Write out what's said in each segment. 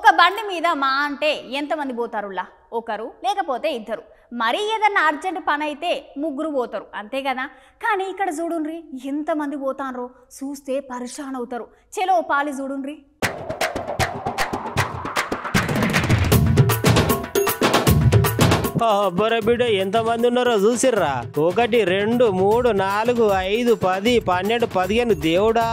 ఒక బండి మీద మా అంటే ఎంతమంది పోతారులా? ఒకరు లేకపోతే ఇద్దరు. మరీ ఏదన్నా అర్జెంట్ పని అయితే ముగ్గురు పోతారు, అంతే కదా. కానీ ఇక్కడ చూడుండ్రి ఎంతమంది పోతాన్రో, చూస్తే పరిశాన్ అవుతారు. చెలో పాలి చూడుండ్రి. అబ్బరే బిడ్డ ఎంతమంది ఉన్నారో చూసిర్రా? 1 2 3 4 5 10 12 15 దేవుడా,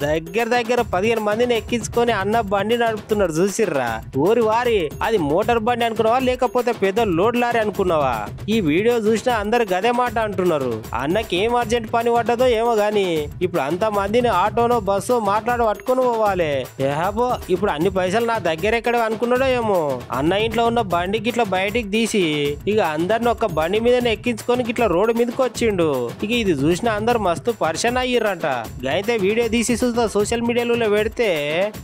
దగ్గర 15 మందిని ఎక్కించుకొని అన్న బండి నడుపుతున్నారు చూసిర్రా? ఊరి వారి అది మోటార్ బండి అనుకున్నావా లేకపోతే పెద్ద లోడ్ లారీ అనుకున్నావా? ఈ వీడియో చూసినా అందరు గదే మాట అంటున్నారు. అన్నకి ఏం అర్జెంట్ పని పడ్డదో ఏమో గాని ఇప్పుడు అంత మందిని ఆటోనో బస్సో మాట్లాడి పట్టుకొని పోవాలి. ఏహబో ఇప్పుడు అన్ని పైసలు నా దగ్గర ఎక్కడ అనుకున్నాడో ఏమో. అన్న ఇంట్లో ఉన్న బండికి ఇట్లా బయటికి తీసి ఇక అందరిని ఒక బండి మీద ఎక్కించుకొని ఇట్లా రోడ్డు మీదకి వచ్చిండు. ఇక ఇది చూసిన అందరు మస్తు పరిశాన్ అయ్యిర్రంట. అయితే వీడియో తీసి సోషల్ మీడియాలో పెడితే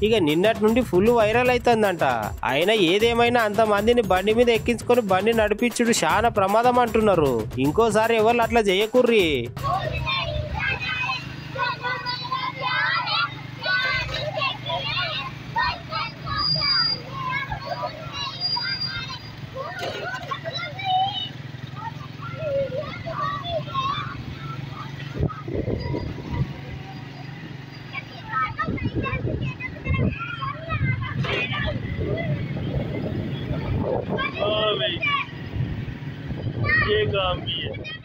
ఇక నిన్నటి నుండి ఫుల్ వైరల్ అవుతుందంట. అయినా ఏదేమైనా అంత మందిని బండి మీద ఎక్కించుకొని బండి నడిపించుడు చాలా ప్రమాదం అంటున్నారు. ఇంకోసారి ఎవరు అట్లా చేయకుర్రి. ये काम भी है।